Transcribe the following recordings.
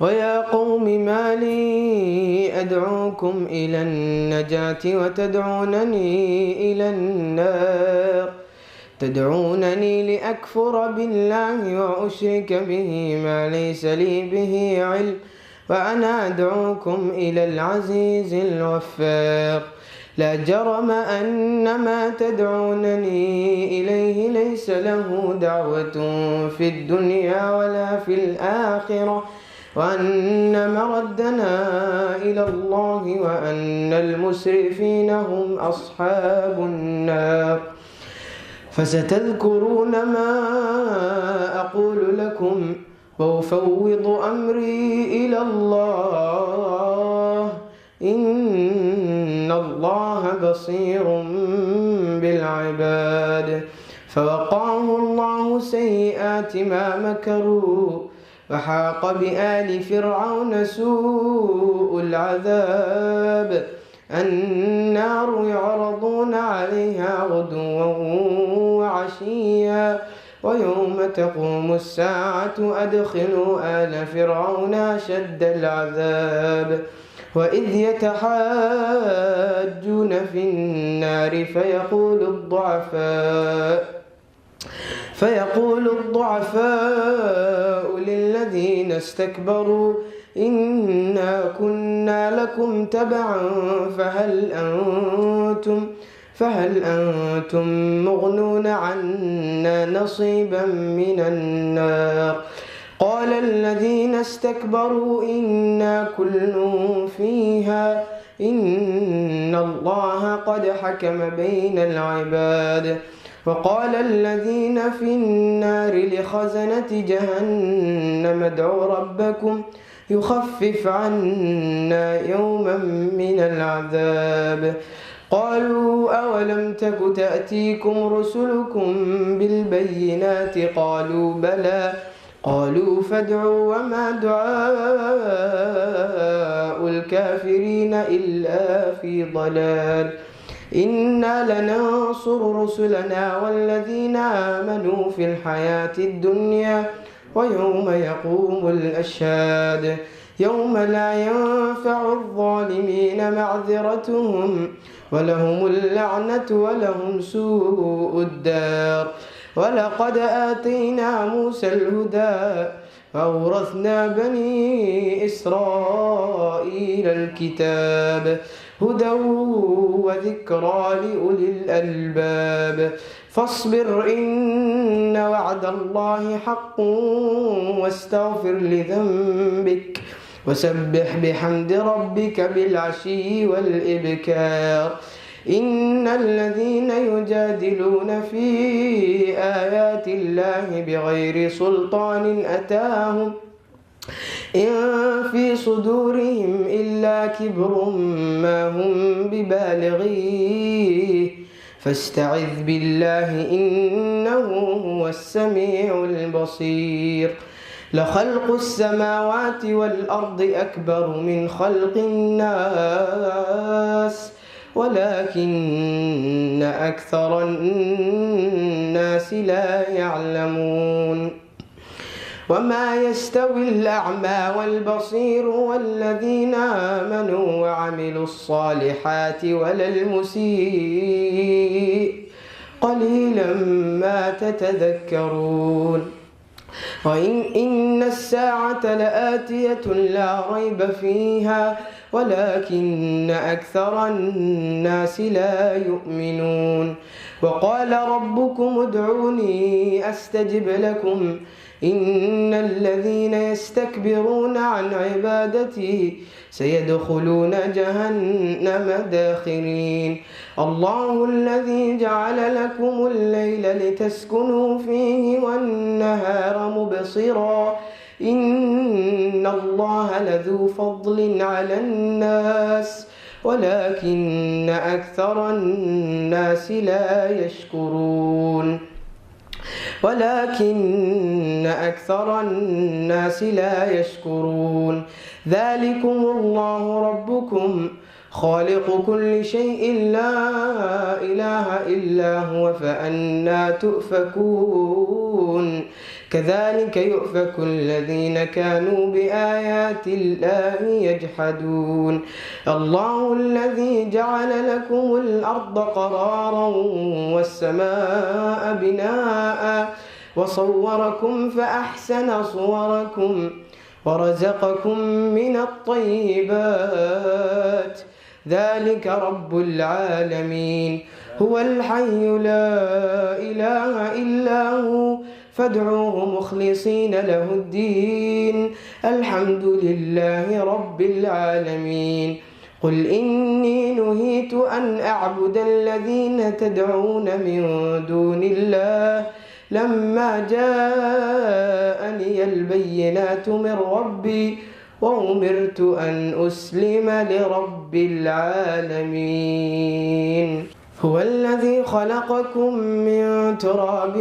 ويا قوم ما لي أدعوكم إلى النجاة وتدعونني إلى النار تدعونني لأكفر بالله وأشرك به ما ليس لي به علم وأنا أدعوكم إلى العزيز الغفار لا جرم أن ما تدعونني إليه ليس له دعوة في الدنيا ولا في الآخرة وأن مردنا إلى الله وأن المسرفين هم أصحاب النار فستذكرون ما أقول لكم وأفوض أمري إلى الله إن الله بصير بالعباد فوقاه الله سيئات ما مكروا وحاق بآل فرعون سوء العذاب النار يعرضون عليها غدوا وعشيا ويوم تقوم الساعة أدخلوا آل فرعون أشد العذاب وإذ يتحاجون في النار فيقول الضعفاء للذين استكبروا إنا كنا لكم تبعا فهل أنتم مغنون عنا نصيبا من النار قال الذين استكبروا إنا كل فيها إن الله قد حكم بين العباد وقال الذين في النار لخزنة جهنم ادعوا ربكم يخفف عنا يوما من العذاب قالوا أولم تك تأتيكم رسلكم بالبينات قالوا بلى قالوا فادعوا وما دعاء الكافرين إلا في ضلال إنا لننصر رسلنا والذين آمنوا في الحياة الدنيا ويوم يقوم الأشهاد يوم لا ينفع الظالمين معذرتهم ولهم اللعنة ولهم سوء الدار ولقد آتينا موسى الهدى وأورثنا بني إسرائيل الكتاب هدى وذكرى لأولي الألباب فاصبر إن وعد الله حق واستغفر لذنبك وسبح بحمد ربك بالعشي والإبكار إن الذين يجادلون في آيات الله بغير سلطان أتاهم إن في صدورهم إلا كبر ما هم ببالغيه فاستعذ بالله إنه هو السميع البصير لخلق السماوات والأرض أكبر من خلق الناس ولكن أكثر الناس لا يعلمون وما يستوي الأعمى والبصير والذين آمنوا وعملوا الصالحات ولا المسيء قليلا ما تتذكرون وإن الساعة لآتية لا ريب فيها ولكن أكثر الناس لا يؤمنون وقال ربكم ادعوني أستجب لكم إن الذين يستكبرون عن عبادتي سيدخلون جهنم داخرين الله الذي جعل لكم الليل لتسكنوا فيه والنهار مبصرا إن الله لذو فضل على الناس ولكن أكثر الناس لا يشكرون ذلكم الله ربكم خالق كل شيء لا إله إلا هو فأنى تؤفكون كذلك يؤفك الذين كانوا بآيات الله يجحدون الله الذي جعل لكم الأرض قرارا والسماء بناء وصوركم فأحسن صوركم ورزقكم من الطيبات ذلك رب العالمين هو الحي لا إله إلا هو فادعوه مخلصين له الدين الحمد لله رب العالمين قل إني نهيت أن أعبد الذين تدعون من دون الله لما جاءني البينات من ربي وأمرت أن أسلم لرب العالمين هو الذي خلقكم من تراب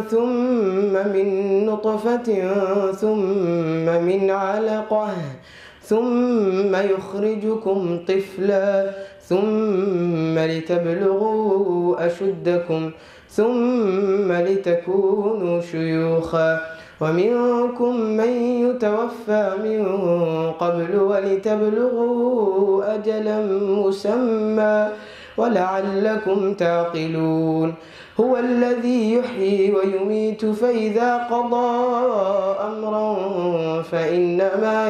ثم من نطفة ثم من علقة ثم يخرجكم طفلا ثم لتبلغوا أشدكم ثم لتكونوا شيوخا ومنكم من يتوفى من قبل ولتبلغوا أجلا مسمى ولعلكم تعقلون هو الذي يحيي ويميت فإذا قضى أمرا فإنما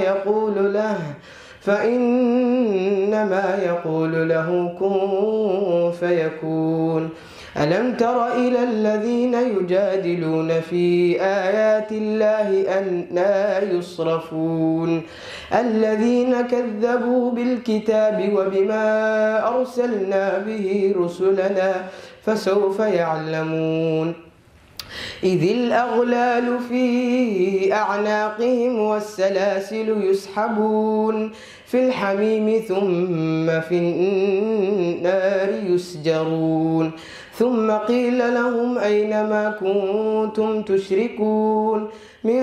يقول له كن فيكون ألم تر إلى الذين يجادلون في آيات الله أنى يصرفون الذين كذبوا بالكتاب وبما أرسلنا به رسلنا فسوف يعلمون إذ الأغلال في أعناقهم والسلاسل يسحبون في الحميم ثم في النار يسجرون ثم قيل لهم أين ما كنتم تشركون من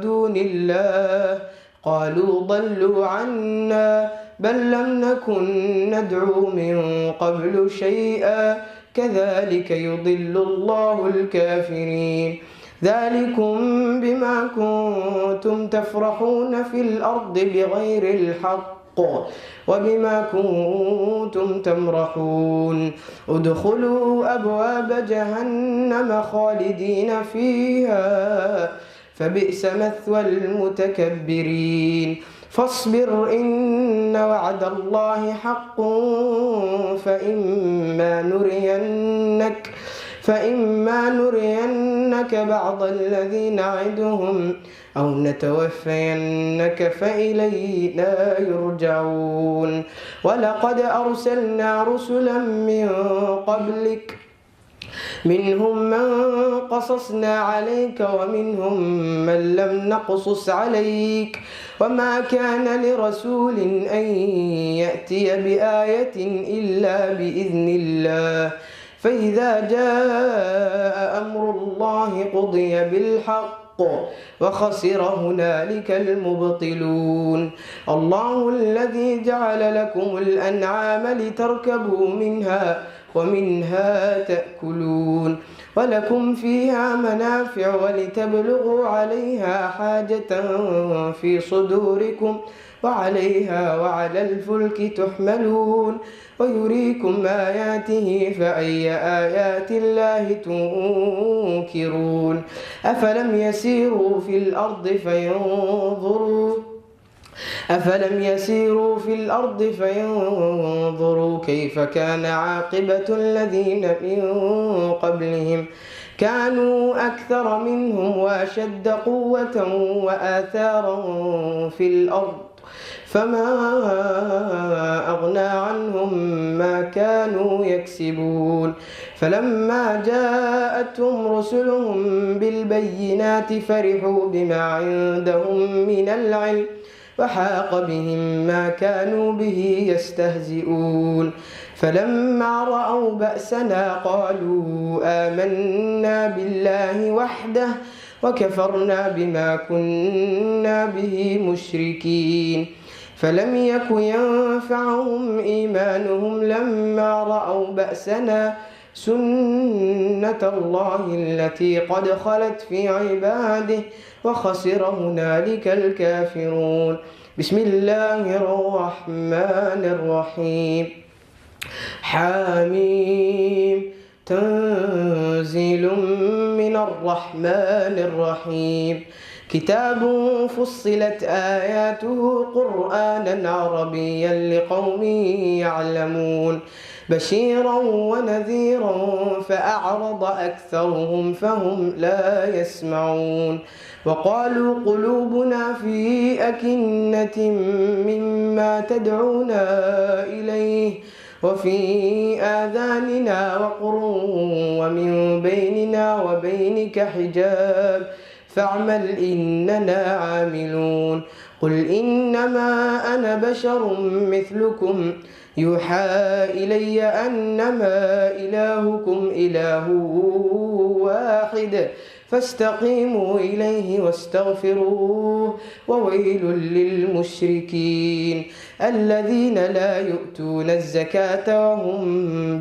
دون الله قالوا ضلوا عنا بل لم نكن ندعو من قبل شيئا كذلك يضل الله الكافرين ذلكم بما كنتم تفرحون في الأرض بغير الحق وبما كنتم تمرحون ادخلوا أبواب جهنم خالدين فيها فبئس مثوى المتكبرين فاصبر إن وعد الله حق فإما نرينك بعض الذي نعدهم أو نتوفينك فإلينا يرجعون ولقد أرسلنا رسلا من قبلك منهم من قصصنا عليك ومنهم من لم نقصص عليك وما كان لرسول أن يأتي بآية إلا بإذن الله فإذا جاء أمر الله قضي بالحق وخسر هنالك المبطلون الله الذي جعل لكم الأنعام لتركبوا منها ومنها تأكلون ولكم فيها منافع ولتبلغوا عليها حاجة في صدوركم وعليها وعلى الفلك تحملون ويريكم آياته فأي آيات الله تنكرون أفلم يسيروا في الأرض فينظروا كيف كان عاقبة الذين من قبلهم كانوا أكثر منهم وأشد قوة وآثارا في الأرض فما أغنى عنهم ما كانوا يكسبون فلما جاءتهم رسلهم بالبينات فرحوا بما عندهم من العلم وحاق بهم ما كانوا به يستهزئون فلما رأوا بأسنا قالوا آمنا بالله وحده وكفرنا بما كنا به مشركين فلم يك ينفعهم إيمانهم لما رأوا بأسنا سنة الله التي قد خلت في عباده وخسر هنالك الكافرون. بسم الله الرحمن الرحيم. حميم. تنزيل من الرحمن الرحيم. كتاب فصلت آياته قرآنا عربيا لقوم يعلمون بشيرا ونذيرا فأعرض أكثرهم فهم لا يسمعون. وقالوا قلوبنا في أكنة مما تدعونا إليه وفي آذاننا وقر ومن بيننا وبينك حجاب فاعمل إننا عاملون. قل إنما أنا بشر مثلكم يوحى إلي أنما إلهكم إله واحد فاستقيموا إليه واستغفروه وويل للمشركين الذين لا يؤتون الزكاة وهم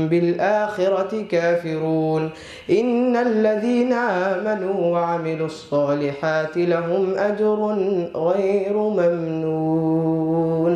بالآخرة كافرون. إن الذين آمنوا وعملوا الصالحات لهم أجر غير ممنون.